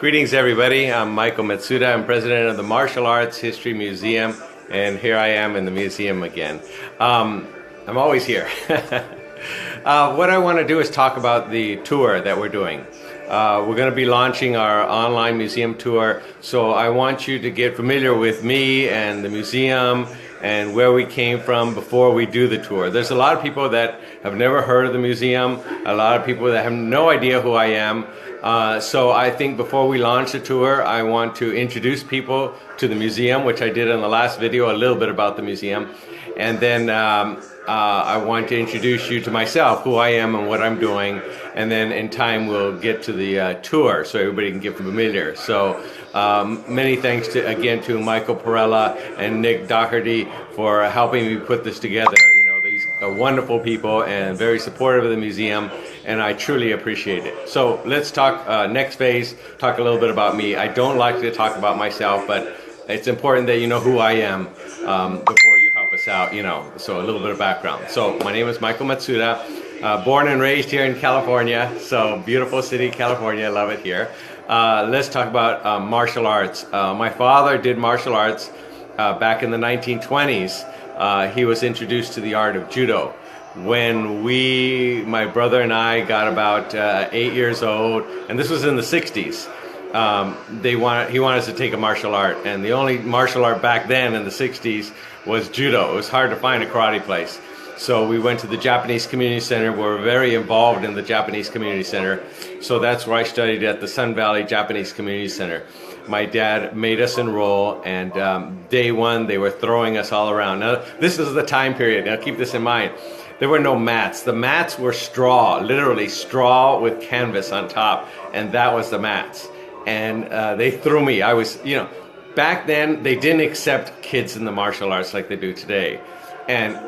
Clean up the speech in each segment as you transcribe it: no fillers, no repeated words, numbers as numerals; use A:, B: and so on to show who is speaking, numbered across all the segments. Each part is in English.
A: Greetings everybody, I'm Michael Matsuda. I'm president of the Martial Arts History Museum, and here I am in the museum again. I'm always here. What I want to do is talk about the tour that we're doing. We're going to be launching our online museum tour, so I want you to get familiar with me and the museum and where we came from before we do the tour. There's a lot of people that have never heard of the museum, a lot of people that have no idea who I am. So I think before we launch the tour, I want to introduce people to the museum, which I did in the last video, a little bit about the museum. And then I want to introduce you to myself, who I am and what I'm doing. And then in time we'll get to the tour so everybody can get familiar. So many thanks again to Michael Perella and Nick Doherty for helping me put this together. You know, these are wonderful people and very supportive of the museum, and I truly appreciate it. So let's talk, next phase, talk a little bit about me. I don't like to talk about myself, but it's important that you know who I am before you help us out, you know, so a little bit of background. So my name is Michael Matsuda, born and raised here in California, so beautiful city, California, I love it here. Let's talk about martial arts. My father did martial arts back in the 1920s. He was introduced to the art of judo when my brother and I got about 8 years old, and this was in the 60s. He wanted us to take a martial art, and the only martial art back then in the 60s was judo. It was hard to find a karate place. So we went to the Japanese Community Center. We're very involved in the Japanese Community Center. So that's where I studied at the Sun Valley Japanese Community Center. My dad made us enroll, and day one they were throwing us all around. Now this is the time period, now keep this in mind. There were no mats. The mats were straw, literally straw with canvas on top, and that was the mats. And they threw me. I was, you know, back then they didn't accept kids in the martial arts like they do today. And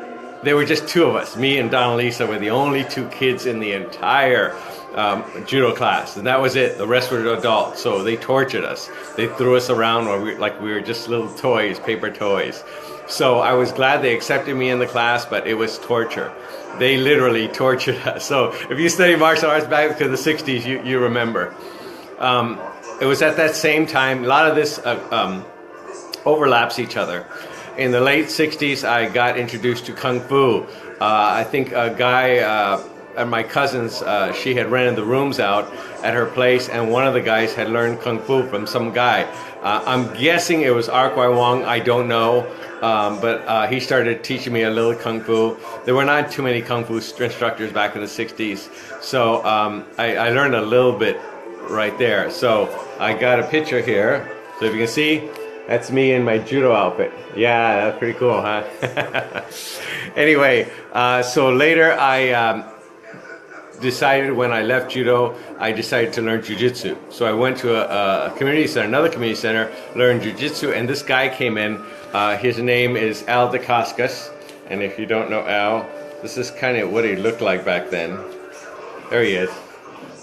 A: there were just two of us. Me and Don Lisa were the only two kids in the entire judo class, and that was it. The rest were adults, so they tortured us. They threw us around like we were just little toys, paper toys. So I was glad they accepted me in the class, but it was torture. They literally tortured us. So if you study martial arts back to the 60s, you remember. It was at that same time, a lot of this overlaps each other. In the late 60s, I got introduced to Kung Fu. I think a guy at my cousin's, she had rented the rooms out at her place, and one of the guys had learned Kung Fu from some guy. I'm guessing it was Arkwai Wong, I don't know, but he started teaching me a little Kung Fu. There were not too many Kung Fu instructors back in the 60s, so I learned a little bit right there. So I got a picture here, so if you can see, that's me in my judo outfit. Yeah, that's pretty cool, huh? Anyway, so later I decided, when I left judo, I decided to learn jiu-jitsu. So I went to a community center, another community center, learned jiu-jitsu, and this guy came in. His name is Al DeCoscas, and if you don't know Al, this is kind of what he looked like back then. There he is.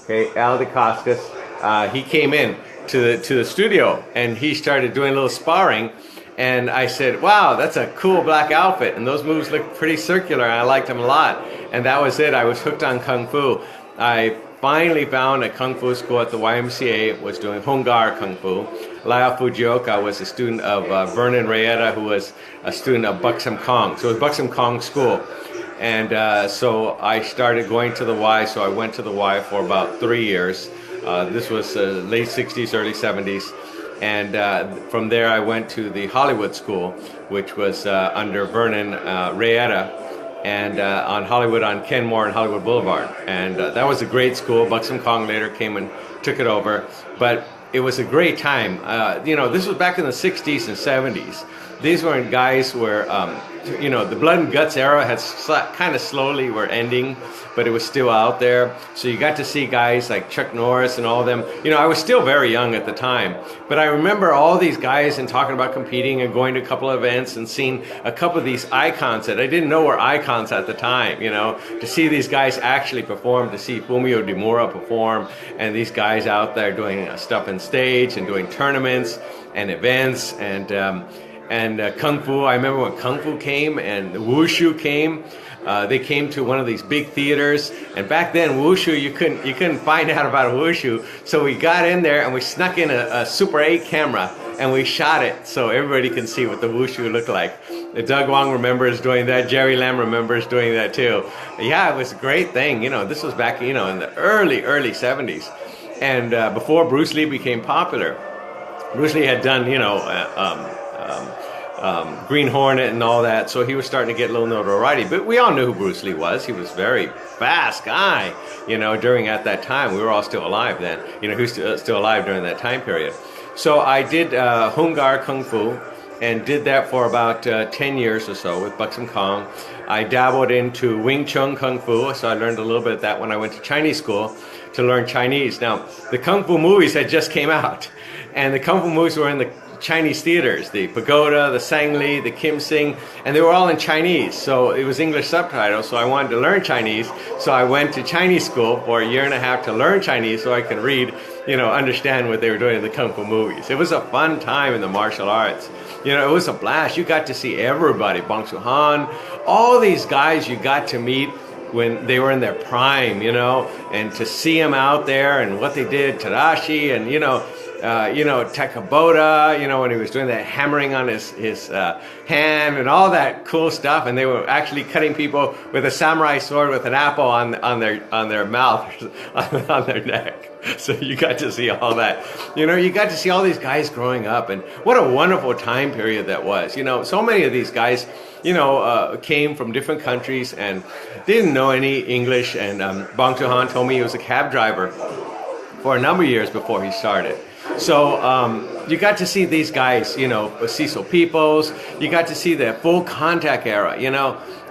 A: Okay, Al DeCoscas. He came in to the studio, and he started doing a little sparring, and I said, wow, that's a cool black outfit, and those moves look pretty circular, and I liked them a lot. And that was it. I was hooked on Kung Fu. I finally found a Kung Fu school at the YMCA, was doing Hongar Kung Fu. Lyle Fujioka was a student of Vernon Rayetta, who was a student of Buxom Kong. So it was Buxom Kong School. And so I started going to the Y, so I went to the Y for about 3 years. This was late 60s, early 70s. And from there I went to the Hollywood School, which was under Vernon Rayetta, and on Hollywood, on Kenmore and Hollywood Boulevard. And that was a great school. Buxom Kong later came and took it over. But it was a great time. You know, this was back in the 60s and 70s. These were guys where, you know, the blood and guts era had kind of slowly were ending, but it was still out there. So you got to see guys like Chuck Norris and all of them. You know, I was still very young at the time, but I remember all these guys and talking about competing and going to a couple of events and seeing a couple of these icons that I didn't know were icons at the time, you know, to see these guys actually perform, to see Fumio Demura perform, and these guys out there doing stuff on stage and doing tournaments and events, and And Kung Fu, I remember when Kung Fu came and Wushu came. They came to one of these big theaters, and back then Wushu, you couldn't find out about Wushu. So we got in there and we snuck in a Super 8 camera and we shot it so everybody can see what the Wushu looked like. Doug Wong remembers doing that. Jerry Lam remembers doing that too. Yeah, it was a great thing. This was back in the early 70s, and before Bruce Lee became popular. Bruce Lee had done Green Hornet and all that, so he was starting to get a little notoriety. But we all knew who Bruce Lee was. He was a very fast guy, at that time. We were all still alive then. He was still alive during that time period. So I did Hungar Kung Fu and did that for about 10 years or so with Buxom Kong. I dabbled into Wing Chun Kung Fu, so I learned a little bit of that when I went to Chinese school to learn Chinese. Now, the Kung Fu movies had just came out, and the Kung Fu movies were in the Chinese theaters, the Pagoda, the Sangli, the Kim Sing, and they were all in Chinese, so it was English subtitles, so I wanted to learn Chinese, so I went to Chinese school for a year and a half to learn Chinese so I could read, understand what they were doing in the Kung Fu movies. It was a fun time in the martial arts. It was a blast. You got to see everybody, Bong Su-han, all these guys you got to meet when they were in their prime, and to see them out there and what they did, Tadashi, and Takaboda, when he was doing that hammering on his hand and all that cool stuff, and they were actually cutting people with a samurai sword with an apple on their mouth, on their neck. So you got to see all that. You got to see all these guys growing up, and what a wonderful time period that was. So many of these guys, came from different countries and didn't know any English, and Bong Joon-han told me he was a cab driver for a number of years before he started. So you got to see these guys, Cecil Peoples. You got to see the full contact era.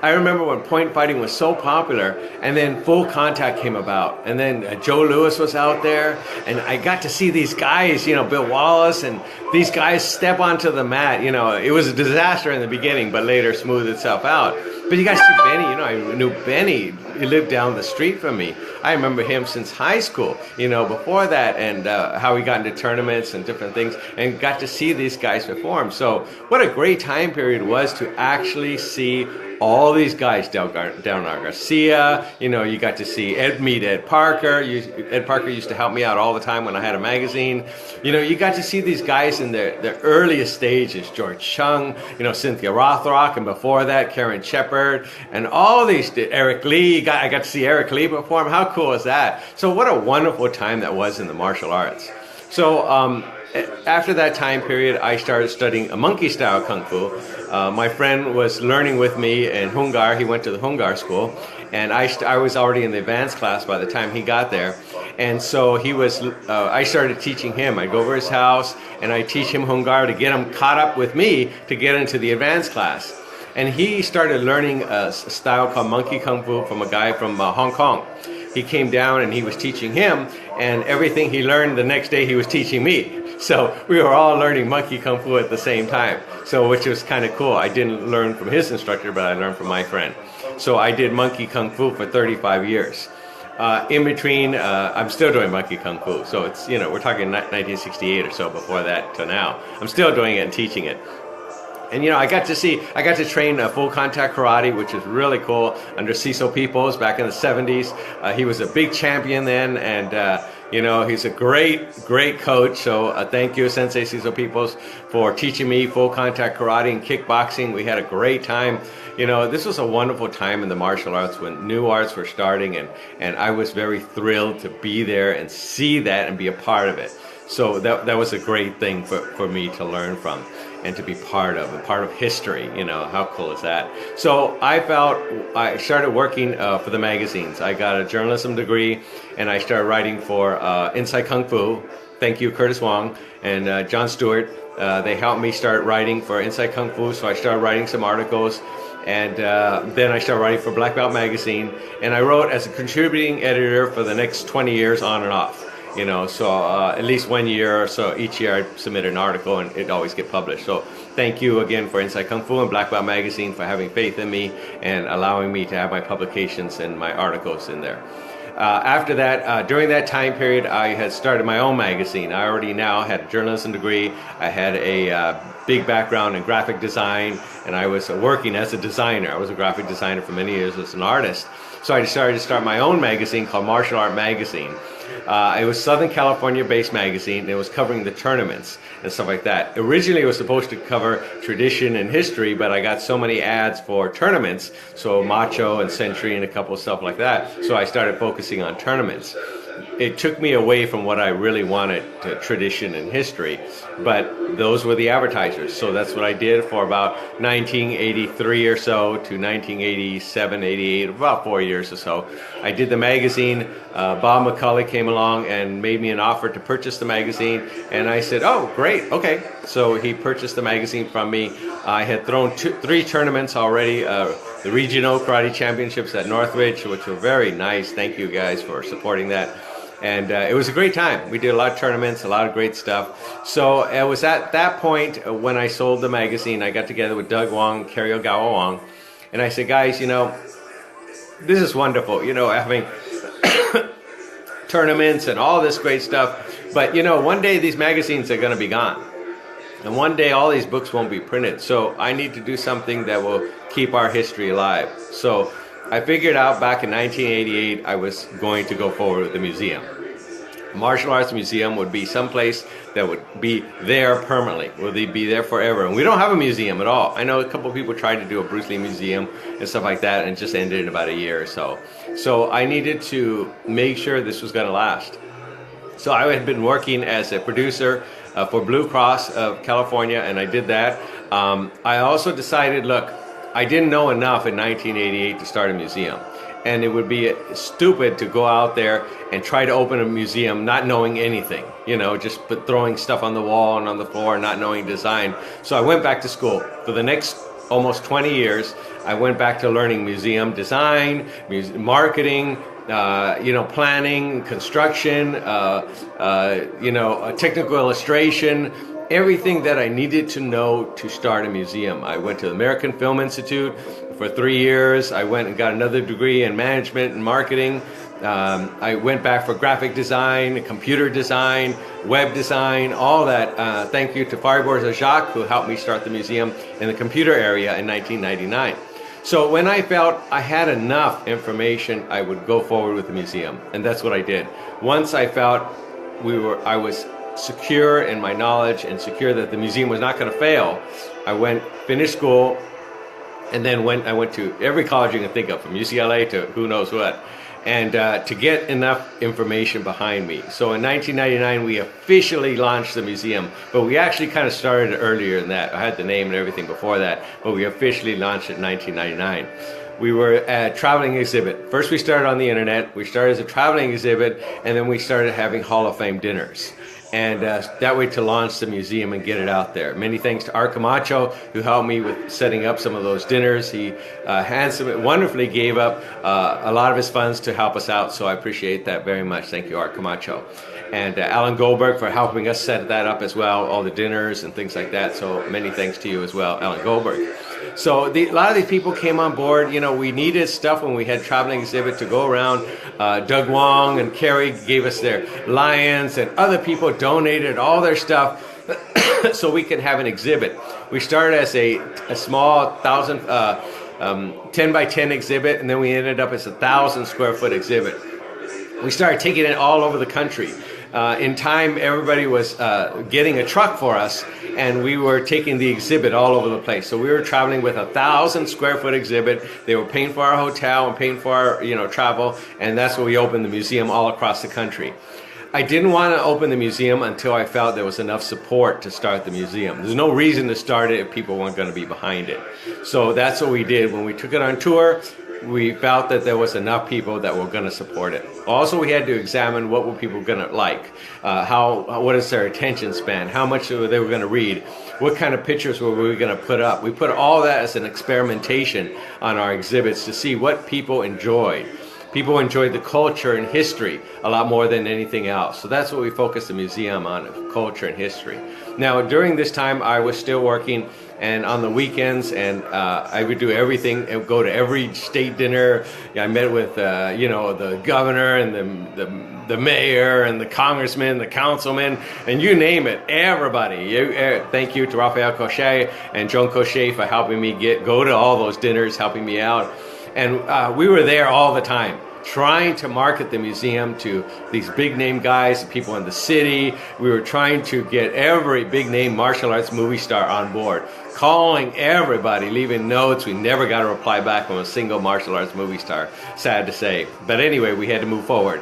A: I remember when point fighting was so popular, and then full contact came about, and then Joe Louis was out there, and I got to see these guys, Bill Wallace, and these guys step onto the mat. It was a disaster in the beginning, but later smoothed itself out. But you got to see Benny. I knew Benny. He lived down the street from me. I remember him since high school, before that, and how he got into tournaments and different things, and got to see these guys perform. So what a great time period it was to actually see all these guys, Delnar Garcia, you got to see meet Ed Parker. Ed Parker used to help me out all the time when I had a magazine. You got to see these guys in their earliest stages, George Chung, Cynthia Rothrock, and before that, Karen Shepard, and all these, Eric Lee. I got to see Eric Lee perform. How cool is that? So what a wonderful time that was in the martial arts. So after that time period, I started studying a monkey style Kung Fu. My friend was learning with me in Hungar. He went to the Hungar school, and I was already in the advanced class by the time he got there. And so I started teaching him. I'd go over his house, and I'd teach him Hungar to get him caught up with me to get into the advanced class. And he started learning a style called Monkey Kung Fu from a guy from Hong Kong. He came down and he was teaching him, and everything he learned the next day he was teaching me. So we were all learning Monkey Kung Fu at the same time, which was kind of cool. I didn't learn from his instructor, but I learned from my friend. So I did Monkey Kung Fu for 35 years. In between, I'm still doing Monkey Kung Fu. So it's, we're talking 1968 or so before that to now. I'm still doing it and teaching it. And I got to train full contact karate, which is really cool, under Cecil Peoples back in the 70s. He was a big champion then, and he's a great coach. So thank you, Sensei Cecil Peoples, for teaching me full contact karate and kickboxing. We had a great time. This was a wonderful time in the martial arts when new arts were starting, and I was very thrilled to be there and see that and be a part of it. So that was a great thing for me to learn from and to be part of history. How cool is that? So I started working for the magazines. I got a journalism degree, and I started writing for Inside Kung Fu. Thank you, Curtis Wong and John Stewart. They helped me start writing for Inside Kung Fu, so I started writing some articles. And then I started writing for Black Belt Magazine, and I wrote as a contributing editor for the next 20 years on and off. So at least 1 year or so each year I submit an article, and it always get published. So thank you again for Inside Kung Fu and Black Belt Magazine for having faith in me and allowing me to have my publications and my articles in there. After that, during that time period, I had started my own magazine. I already now had a journalism degree. I had a big background in graphic design, and I was working as a designer. I was a graphic designer for many years as an artist. So I decided to start my own magazine called Martial Art Magazine. It was Southern California-based magazine, and it was covering the tournaments and stuff like that. Originally, it was supposed to cover tradition and history, but I got so many ads for tournaments, so Macho and Century and a couple of stuff like that, so I started focusing on tournaments. It took me away from what I really wanted, to tradition and history, but those were the advertisers. So that's what I did for about 1983 or so to 1987, 88, about 4 years or so. I did the magazine. Bob McCulley came along and made me an offer to purchase the magazine, and I said, oh, great, okay. So he purchased the magazine from me. I had thrown 3 tournaments already, the regional karate championships at Northridge, which were very nice. Thank you guys for supporting that. And it was a great time. We did a lot of tournaments, a lot of great stuff. So it was at that point when I sold the magazine, I got together with Doug Wong, Kerry Ogawa Wong, and I said, guys, you know, this is wonderful, you know, having tournaments and all this great stuff. But, you know, one day these magazines are going to be gone. And one day all these books won't be printed. So I need to do something that will keep our history alive. So I figured out back in 1988 I was going to go forward with the museum. Martial Arts Museum would be someplace that would be there permanently, would be there forever. And we don't have a museum at all. I know a couple of people tried to do a Bruce Lee museum and stuff like that, and it just ended in about a year or so. So I needed to make sure this was going to last. So I had been working as a producer for Blue Cross of California, and I did that. I also decided, look, I didn't know enough in 1988 to start a museum. And it would be stupid to go out there and try to open a museum not knowing anything, you know, just throwing stuff on the wall and on the floor, not knowing design. So I went back to school. For the next almost 20 years, I went back to learning museum design, marketing, you know, planning, construction, you know, technical illustration, everything that I needed to know to start a museum. I went to the American Film Institute for 3 years. I went and got another degree in management and marketing. I went back for graphic design, computer design, web design, all that. Thank you to Fariborz Jacques, who helped me start the museum in the computer area in 1999. So when I felt I had enough information, I would go forward with the museum, and that's what I did. Once I felt I was secure in my knowledge and secure that the museum was not going to fail, I finished school, and then I went to every college you can think of, from UCLA to who knows what, and to get enough information behind me. So in 1999, we officially launched the museum, but we actually kind of started earlier than that. I had the name and everything before that, but we officially launched it in 1999. We were a traveling exhibit. First we started on the internet, we started as a traveling exhibit, and then we started having Hall of Fame dinners. And that way to launch the museum and get it out there. Many thanks to Art Camacho, who helped me with setting up some of those dinners. He wonderfully gave up a lot of his funds to help us out, so I appreciate that very much. Thank you, Art Camacho. And Alan Goldberg for helping us set that up as well, all the dinners and things like that. So many thanks to you as well, Alan Goldberg. So a lot of these people came on board. You know, we needed stuff when we had traveling exhibit to go around. Doug Wong and Kerry gave us their lions, and other people donated all their stuff so we can have an exhibit. We started as a small 10 by 10 exhibit, and then we ended up as a 1,000 square foot exhibit. We started taking it all over the country. In time, everybody was getting a truck for us, and we were taking the exhibit all over the place. So we were traveling with a 1,000 square foot exhibit. They were paying for our hotel and paying for our, you know, travel, and that's where we opened the museum all across the country. I didn't want to open the museum until I felt there was enough support to start the museum. There's no reason to start it if people weren't going to be behind it. So that's what we did. When we took it on tour, we felt that there was enough people that were going to support it. Also, we had to examine what were people going to like, what is their attention span, how much they were going to read, what kind of pictures were we going to put up. We put all that as an experimentation on our exhibits to see what people enjoyed. People enjoyed the culture and history a lot more than anything else. So that's what we focused the museum on, culture and history. Now, during this time, I was still working, and on the weekends, and I would do everything. I would go to every state dinner. I met with, the governor and the mayor and the congressman, the councilman, and you name it, everybody. Thank you to Raphael Cochet and Joan Cochet for helping me go to all those dinners, helping me out. And we were there all the time, trying to market the museum to these big name guys, people in the city. We were trying to get every big name martial arts movie star on board, calling everybody, leaving notes. We never got a reply back from a single martial arts movie star, sad to say. But anyway, we had to move forward.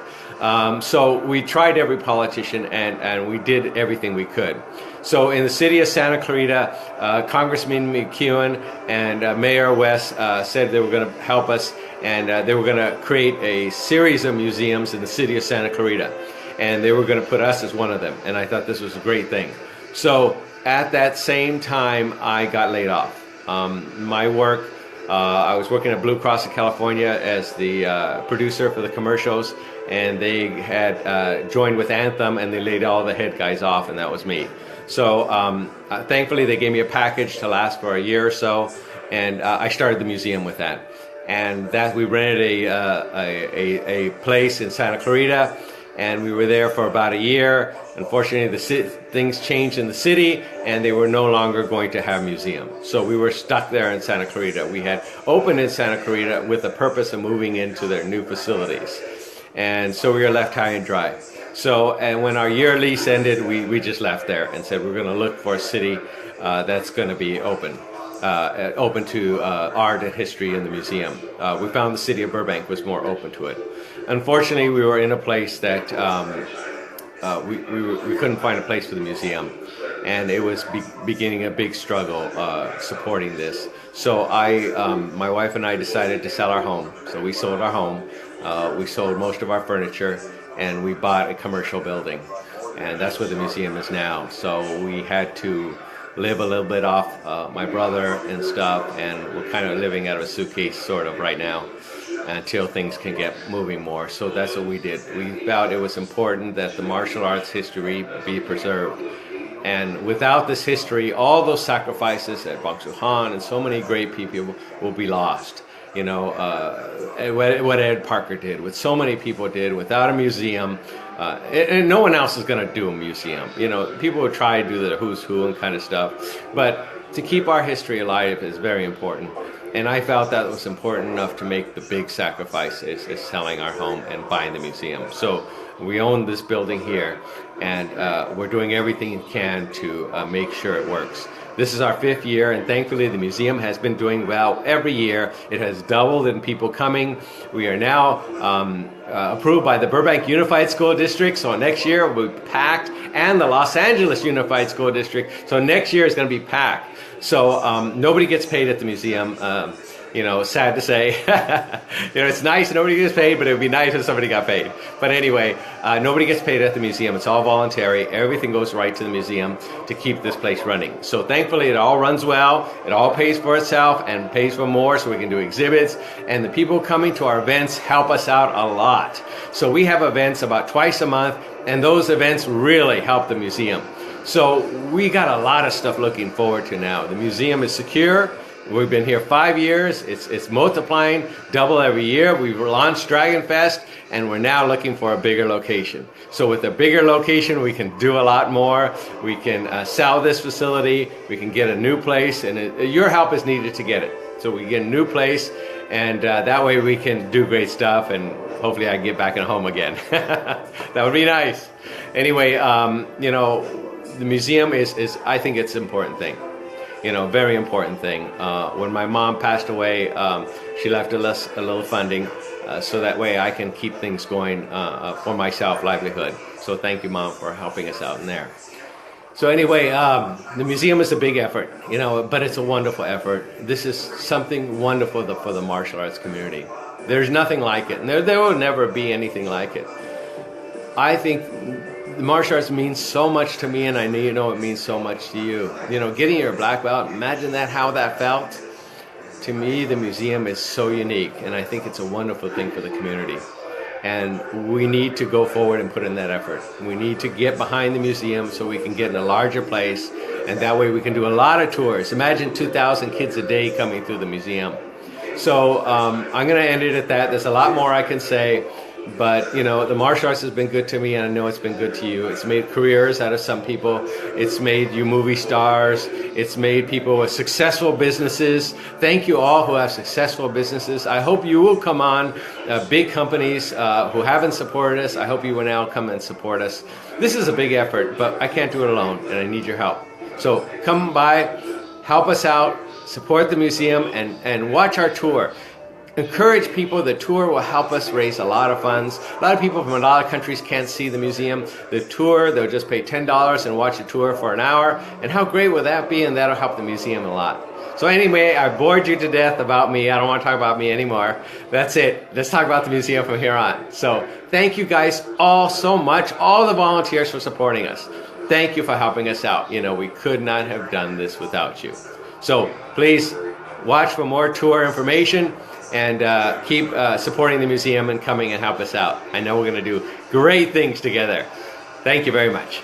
A: So we tried every politician, and we did everything we could. So in the city of Santa Clarita, Congressman McEwen and Mayor West said they were going to help us, and they were going to create a series of museums in the city of Santa Clarita, and they were going to put us as one of them, and I thought this was a great thing. So at that same time, I got laid off. My work, I was working at Blue Cross of California as the producer for the commercials, and they had joined with Anthem, and they laid all the head guys off, and that was me. So thankfully, they gave me a package to last for a year or so, and I started the museum with that. And that we rented a place in Santa Clarita, and we were there for about a year. Unfortunately, things changed in the city, and they were no longer going to have museum. So we were stuck there in Santa Clarita. We had opened in Santa Clarita with the purpose of moving into their new facilities. And so we were left high and dry. So, and when our year lease ended, we just left there and said we're going to look for a city that's going to be open to art and history in the museum. We found the city of Burbank was more open to it. Unfortunately, we were in a place that we couldn't find a place for the museum, and it was beginning a big struggle supporting this. So my wife and I decided to sell our home. So we sold our home. We sold most of our furniture, and we bought a commercial building, and that's where the museum is now. So we had to live a little bit off my brother and stuff, and we're kind of living out of a suitcase sort of right now until things can get moving more. So that's what we did. We felt it was important that the martial arts history be preserved. And without this history, all those sacrifices at Bang Soo Han and so many great people will be lost. You know, what Ed Parker did, what so many people did without a museum, and no one else is going to do a museum. You know, people will try to do the who's who and kind of stuff, but to keep our history alive is very important. And I felt that was important enough to make the big sacrifice is selling our home and buying the museum. So we own this building here, and we're doing everything we can to make sure it works. This is our 5th year, and thankfully the museum has been doing well every year. It has doubled in people coming. We are now approved by the Burbank Unified School District, so next year we'll be packed, and the Los Angeles Unified School District, so next year is going to be packed. So nobody gets paid at the museum. You know, sad to say. You know, it's nice nobody gets paid, but it would be nice if somebody got paid. But anyway, nobody gets paid at the museum. It's all voluntary. Everything goes right to the museum to keep this place running. So thankfully, it all runs well. It all pays for itself and pays for more so we can do exhibits. And the people coming to our events help us out a lot. So we have events about twice a month, and those events really help the museum. So we got a lot of stuff looking forward to now. The museum is secure. We've been here 5 years. It's multiplying, double every year. We've launched Dragon Fest, and we're now looking for a bigger location. So with a bigger location, we can do a lot more. We can sell this facility. We can get a new place, and your help is needed to get it. So we get a new place, and that way we can do great stuff, and hopefully I can get back in home again. That would be nice. Anyway, you know, the museum is I think it's an important thing. You know, very important thing. When my mom passed away, she left us a little funding so that way I can keep things going for myself, livelihood. So thank you, Mom, for helping us out in there. So anyway, the museum is a big effort, you know, but it's a wonderful effort. This is something wonderful for the martial arts community. There's nothing like it, and there will never be anything like it. I think the martial arts means so much to me, and I know it means so much to you. You know, getting your black belt, imagine how that felt. to me, the museum is so unique, and I think it's a wonderful thing for the community. And we need to go forward and put in that effort. We need to get behind the museum so we can get in a larger place, and that way we can do a lot of tours. Imagine 2,000 kids a day coming through the museum. So I'm going to end it at that. There's a lot more I can say, but you know, the martial arts has been good to me, and I know it's been good to you. It's made careers out of some people. It's made you movie stars. It's made people with successful businesses. Thank you all who have successful businesses. I hope you will come on, big companies who haven't supported us. I hope you will now come and support us. This is a big effort, but I can't do it alone, and I need your help. So come by, help us out, support the museum, and watch our tour. Encourage people. The tour will help us raise a lot of funds. A lot of people from a lot of countries can't see the museum. The tour, they'll just pay $10 and watch the tour for an hour. And how great would that be? And that'll help the museum a lot. So anyway, I bored you to death about me. I don't want to talk about me anymore. That's it. Let's talk about the museum from here on. So thank you guys all so much, all the volunteers for supporting us. Thank you for helping us out. You know, we could not have done this without you. So please watch for more tour information, and keep supporting the museum and coming and help us out. I know we're going to do great things together. Thank you very much.